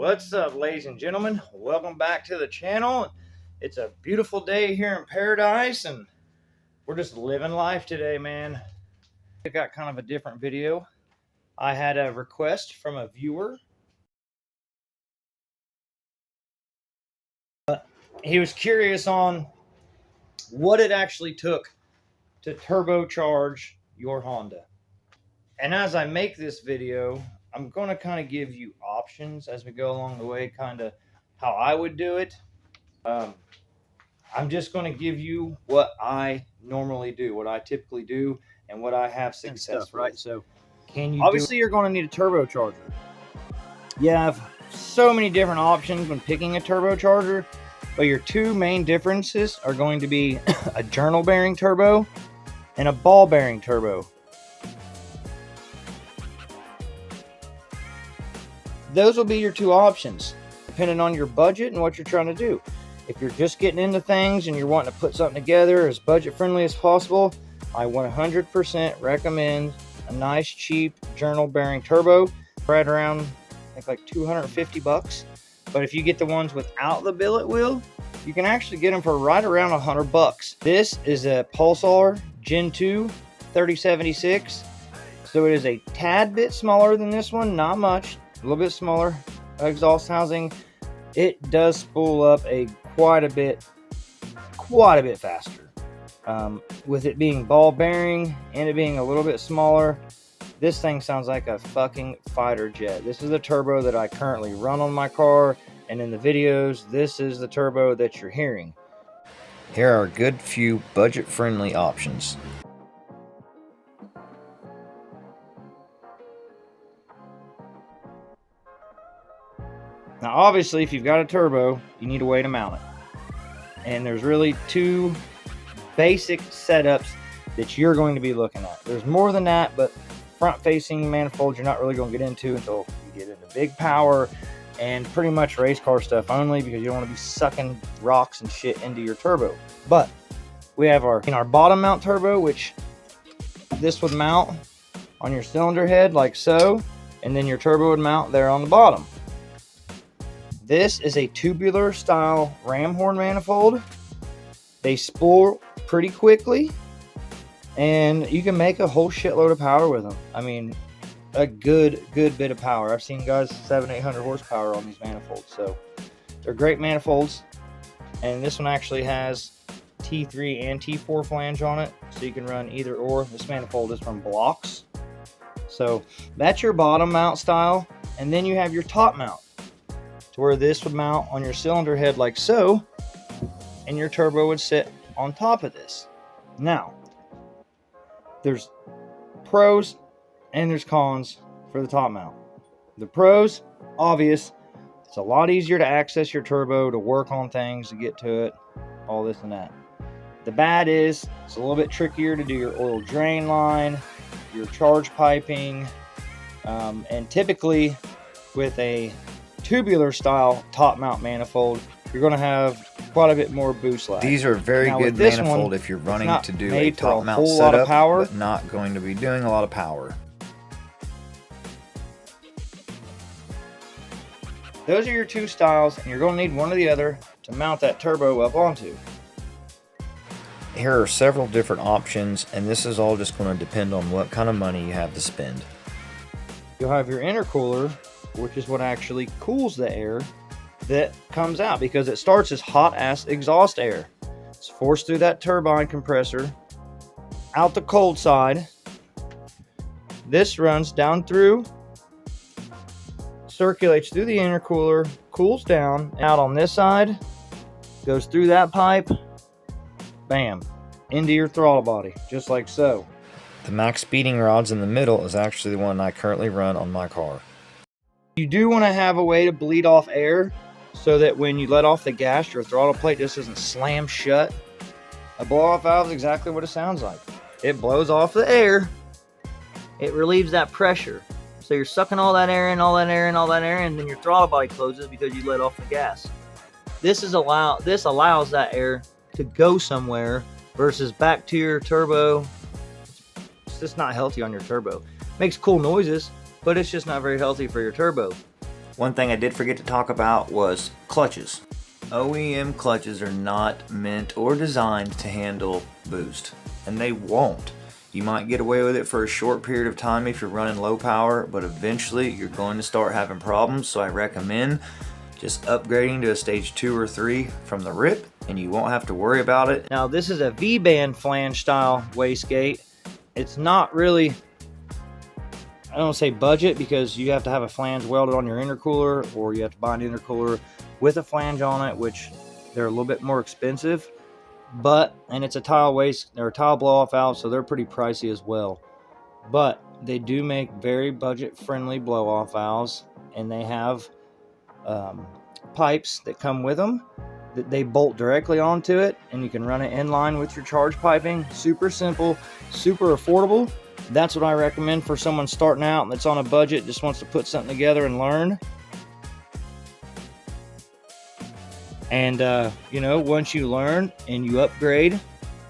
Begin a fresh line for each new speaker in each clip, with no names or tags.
What's up, ladies and gentlemen? Welcome back to the channel. It's a beautiful day here in paradise, and we're just living life today, man. I got kind of a different video. I had a request from a viewer. He was curious on what it actually took to turbocharge your Honda. And as I make this video, I'm going to kind of give you options as we go along the way, kind of how I would do it. I'm just going to give you what I normally do, what I typically do, and what I have success with. Right? So, obviously you're going to need a turbocharger. You have so many different options when picking a turbocharger, but your two main differences are going to be a journal bearing turbo and a ball bearing turbo. Those will be your two options, depending on your budget and what you're trying to do. If you're just getting into things and you're wanting to put something together as budget friendly as possible, I 100% recommend a nice cheap journal bearing turbo, right around I think like 250 bucks. But if you get the ones without the billet wheel, you can actually get them for right around 100 bucks. This is a Pulsar Gen 2 3076. So it is a tad bit smaller than this one, not much, a little bit smaller exhaust housing. It does spool up quite a bit faster. With it being ball bearing and it being a little bit smaller, this thing sounds like a fucking fighter jet. This is the turbo that I currently run on my car, and in the videos, this is the turbo that you're hearing. Here are a good few budget-friendly options. Now, obviously, if you've got a turbo, you need a way to mount it. And there's really two basic setups that you're going to be looking at. There's more than that, but front-facing manifolds you're not really going to get into until you get into big power and pretty much race car stuff only, because you don't want to be sucking rocks and shit into your turbo. But we have our bottom mount turbo, which this would mount on your cylinder head like so, and then your turbo would mount there on the bottom. This is a tubular style ram horn manifold. They spool pretty quickly, and you can make a whole shitload of power with them. I mean, a good bit of power. I've seen guys 700-800 horsepower on these manifolds, so they're great manifolds. And this one actually has T3 and T4 flange on it, so you can run either or. This manifold is from Blocks. So that's your bottom mount style, and then you have your top mount, to where this would mount on your cylinder head like so, and your turbo would sit on top of this. Now, there's pros and there's cons for the top mount. The pros, obvious, it's a lot easier to access your turbo, to work on things, to get to it, all this and that. The bad is, it's a little bit trickier to do your oil drain line, your charge piping, and typically with a tubular style top mount manifold, you're going to have quite a bit more boost lag. These are very good manifold if you're running to do a top mount setup, but not going to be doing a lot of power. Those are your two styles, and you're going to need one or the other to mount that turbo up onto. Here are several different options, and this is all just going to depend on what kind of money you have to spend. You'll have your intercooler, which is what actually cools the air that comes out, because it starts as hot ass exhaust air. It's forced through that turbine compressor out the cold side. This runs down through, circulates through the intercooler, cools down, out on this side, goes through that pipe, bam, into your throttle body, just like so. The max speeding rods in the middle is actually the one I currently run on my car. You do want to have a way to bleed off air so that when you let off the gas, your throttle plate just doesn't slam shut. A blow-off valve is exactly what it sounds like. It blows off the air. It relieves that pressure. So you're sucking all that air in, all that air in, all that air in, and then your throttle body closes because you let off the gas. This allows that air to go somewhere versus back to your turbo. It's just not healthy on your turbo. Makes cool noises, but it's just not very healthy for your turbo.
One thing I did forget to talk about was clutches. OEM clutches are not meant or designed to handle boost, and they won't. You might get away with it for a short period of time if you're running low power, but eventually you're going to start having problems, so I recommend just upgrading to a stage 2 or 3 from the rip, and you won't have to worry about it.
Now this is a V-band flange style wastegate. It's not really, I don't say budget, because you have to have a flange welded on your intercooler, or you have to buy an intercooler with a flange on it, which they're a little bit more expensive. And it's a tile waste or a tile blow off valve, so they're pretty pricey as well. But they do make very budget friendly blow off valves, and they have pipes that come with them that they bolt directly onto it, and you can run it in line with your charge piping. Super simple, super affordable. That's what I recommend for someone starting out that's on a budget, just wants to put something together and learn. And once you learn and you upgrade,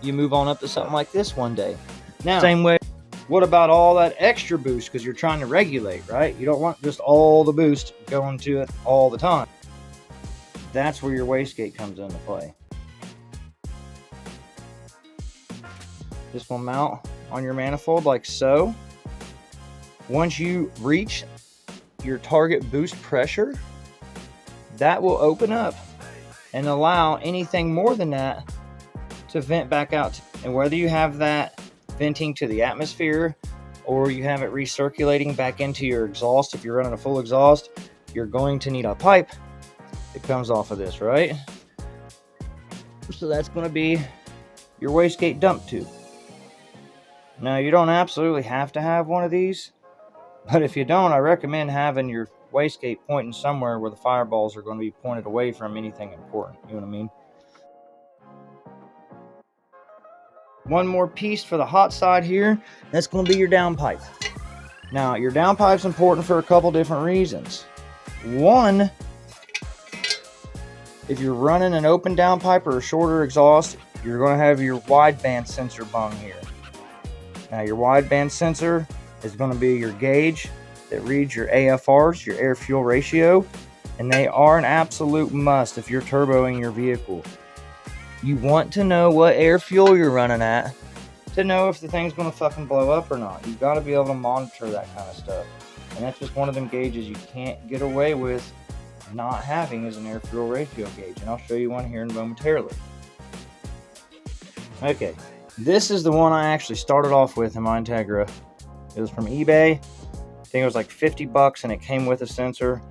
you move on up to something like this one day. Now, same way, what about all that extra boost? Because you're trying to regulate, right? You don't want just all the boost going to it all the time. That's where your wastegate comes into play. This will mount on your manifold like so. Once you reach your target boost pressure, that will open up and allow anything more than that to vent back out. And whether you have that venting to the atmosphere or you have it recirculating back into your exhaust, if you're running a full exhaust, you're going to need a pipe that comes off of this, right? So that's going to be your wastegate dump tube. Now, you don't absolutely have to have one of these, but if you don't, I recommend having your wastegate pointing somewhere where the fireballs are going to be pointed away from anything important. You know what I mean? One more piece for the hot side here, that's going to be your downpipe. Now, your downpipe's important for a couple different reasons. One, if you're running an open downpipe or a shorter exhaust, you're going to have your wideband sensor bung here. Now, your wideband sensor is going to be your gauge that reads your AFRs, your air-fuel ratio, and they are an absolute must if you're turboing your vehicle. You want to know what air-fuel you're running at to know if the thing's going to fucking blow up or not. You've got to be able to monitor that kind of stuff. And that's just one of them gauges you can't get away with not having as an air-fuel ratio gauge. And I'll show you one here momentarily. Okay, this is the one I actually started off with in my Integra. It was from eBay. I think it was like $50 and it came with a sensor.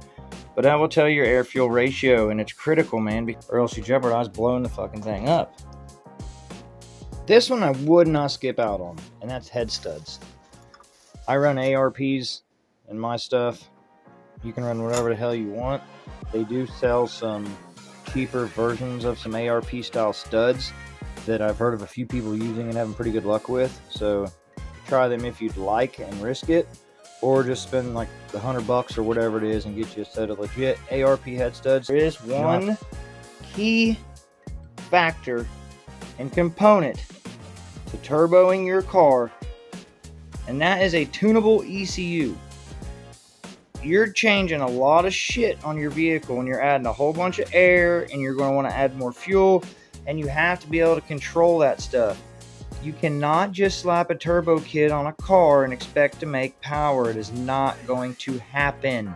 But I will tell you your air-fuel ratio, and it's critical, man, or else you jeopardize blowing the fucking thing up. This one I would not skip out on, and that's head studs. I run ARPs in my stuff. You can run whatever the hell you want. They do sell some cheaper versions of some ARP style studs that I've heard of a few people using and having pretty good luck with. So try them if you'd like and risk it, or just spend like the $100 or whatever it is and get you a set of legit ARP head studs. There is one key factor and component to turboing your car, and that is a tunable ECU. You're changing a lot of shit on your vehicle when you're adding a whole bunch of air, and you're going to want to add more fuel, and you have to be able to control that stuff. You cannot just slap a turbo kit on a car and expect to make power. It is not going to happen.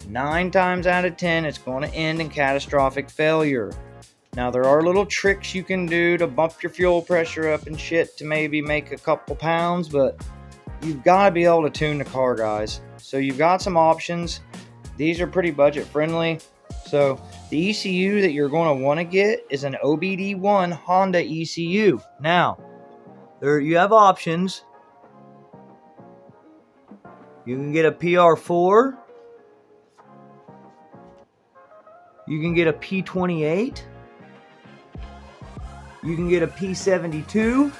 9 times out of 10, it's going to end in catastrophic failure. Now, there are little tricks you can do to bump your fuel pressure up and shit to maybe make a couple pounds, but you've got to be able to tune the car, guys. So you've got some options. These are pretty budget friendly. So the ECU that you're going to want to get is an OBD1 Honda ECU. Now, there you have options. You can get a PR4. You can get a P28. You can get a P72.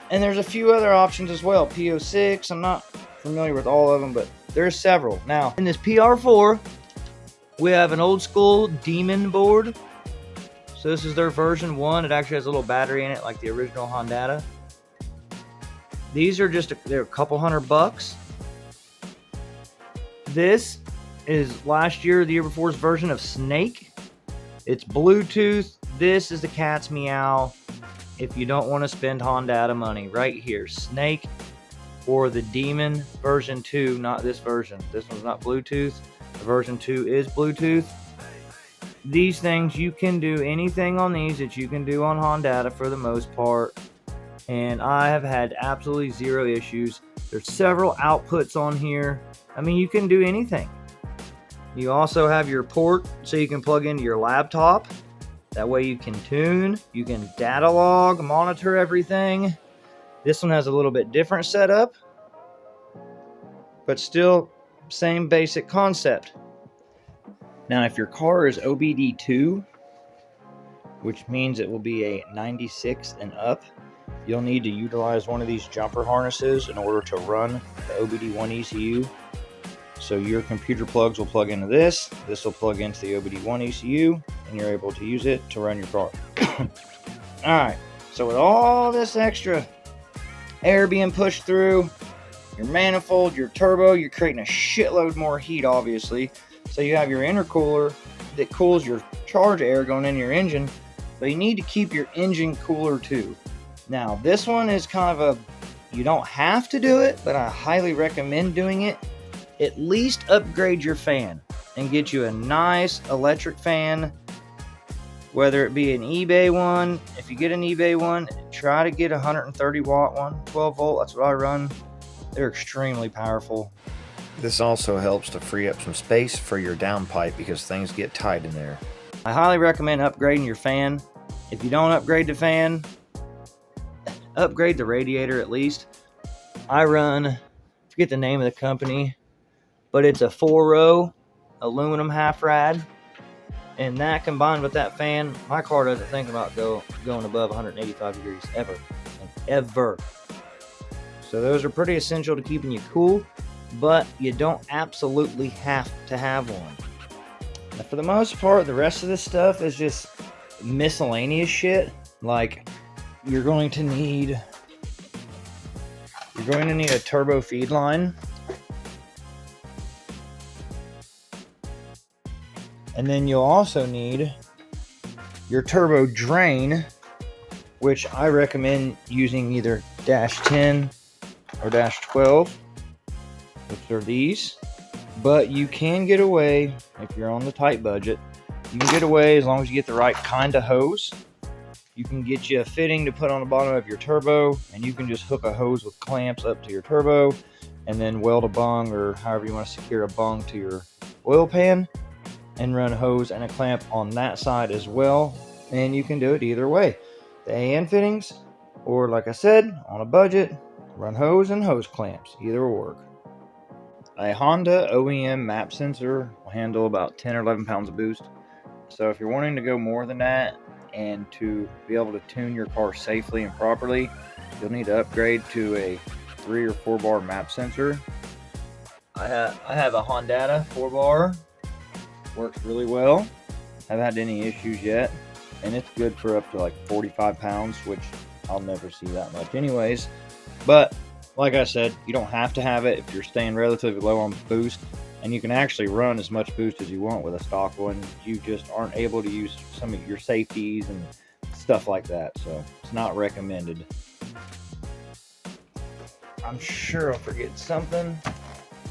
And there's a few other options as well. P06. I'm not familiar with all of them, but there's several. Now, in this PR4, we have an old school Demon board. So this is their version 1. It actually has a little battery in it like the original Honda. These are they're a couple $100. This is last year, the year before's version of Snake. It's Bluetooth. This is the cat's meow. If you don't want to spend Honda money, right here, Snake or the Demon version 2, not this version. This one's not Bluetooth. The version 2 is Bluetooth. These things, you can do anything on these that you can do on Honda for the most part. And I have had absolutely zero issues. There's several outputs on here. I mean, you can do anything. You also have your port so you can plug into your laptop. That way you can tune, you can data log, monitor everything. This one has a little bit different setup, but still same basic concept. Now, if your car is OBD2, which means it will be a 96 and up, you'll need to utilize one of these jumper harnesses in order to run the OBD1 ECU. So your computer plugs will plug into this. This will plug into the OBD1 ECU, and you're able to use it to run your car. Alright, so with all this extra air being pushed through your manifold, your turbo, you're creating a shitload more heat, obviously. So you have your intercooler that cools your charge air going in your engine, but you need to keep your engine cooler too. Now, this one is kind of you don't have to do it, but I highly recommend doing it. At least upgrade your fan and get you a nice electric fan, whether it be an eBay one. If you get an eBay one, try to get a 130 watt one, 12 volt, that's what I run. They're extremely powerful.
This also helps to free up some space for your downpipe because things get tight in there.
I highly recommend upgrading your fan. If you don't upgrade the fan, upgrade the radiator at least. I run, I forget the name of the company, but it's a 4-row aluminum half rad. And that combined with that fan, my car doesn't think about going above 185 degrees ever. Ever. So those are pretty essential to keeping you cool, but you don't absolutely have to have one. Now, for the most part, the rest of this stuff is just miscellaneous shit. Like, you're going to need a turbo feed line. And then you'll also need your turbo drain, which I recommend using either -10 or -12, which are these. But you can get away, if you're on the tight budget, you can get away as long as you get the right kind of hose. You can get you a fitting to put on the bottom of your turbo, and you can just hook a hose with clamps up to your turbo, and then weld a bung, or however you want to secure a bung to your oil pan, and run a hose and a clamp on that side as well. And you can do it either way. The AN fittings, or like I said, on a budget, run hose and hose clamps. Either will work. A Honda OEM map sensor will handle about 10 or 11 pounds of boost. So if you're wanting to go more than that and to be able to tune your car safely and properly, you'll need to upgrade to a 3 or 4 bar map sensor. I have a Honda 4 bar. Works really well. Haven't had any issues yet, and it's good for up to like 45 pounds, which I'll never see that much anyways. But like I said, you don't have to have it if you're staying relatively low on boost, and you can actually run as much boost as you want with a stock one. You just aren't able to use some of your safeties and stuff like that, so it's not recommended. I'm sure I'll forget something,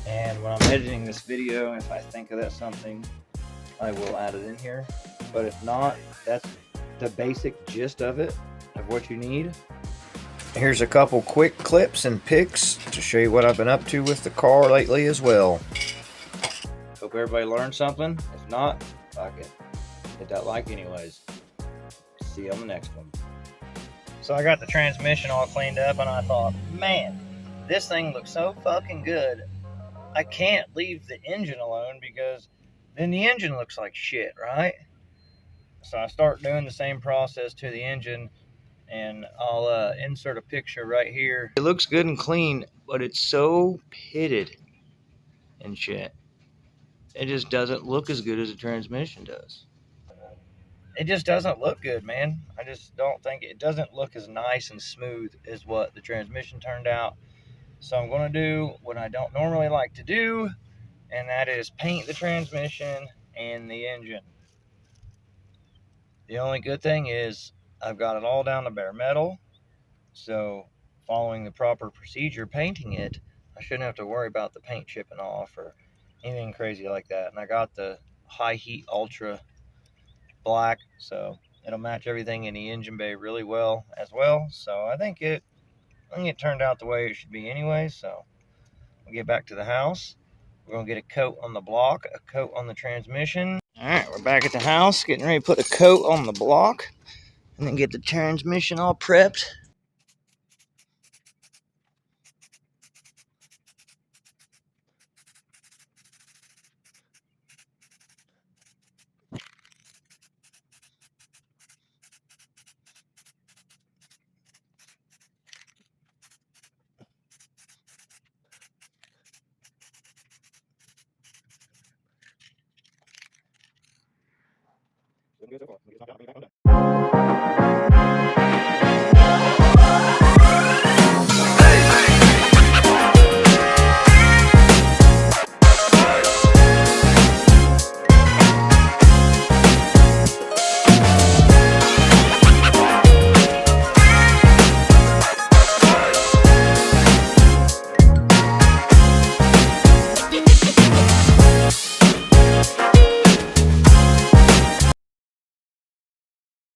and when I'm editing this video, if I think of that something, I will add it in here. But if not, that's the basic gist of it, of what you need.
Here's a couple quick clips and pics to show you what I've been up to with the car lately as well.
Hope everybody learned something. If not, fuck it. Hit that like anyways. See you on the next one. So I got the transmission all cleaned up, and I thought, man, this thing looks so fucking good. I can't leave the engine alone because then the engine looks like shit, right? So I start doing the same process to the engine, and I'll insert a picture right here. It looks good and clean, but it's so pitted and shit. It just doesn't look as good as a transmission does. It just doesn't look good, man. I just don't think it doesn't look as nice and smooth as what the transmission turned out. So I'm going to do what I don't normally like to do, and that is paint the transmission and the engine. The only good thing is I've got it all down to bare metal, so following the proper procedure painting it, I shouldn't have to worry about the paint chipping off or anything crazy like that. And I got the high heat ultra black, so it'll match everything in the engine bay really well as well. So I think it turned out the way it should be anyway. So we'll get back to the house. We're gonna get a coat on the block, a coat on the transmission. All right, we're back at the house, getting ready to put a coat on the block, and then get the transmission all prepped.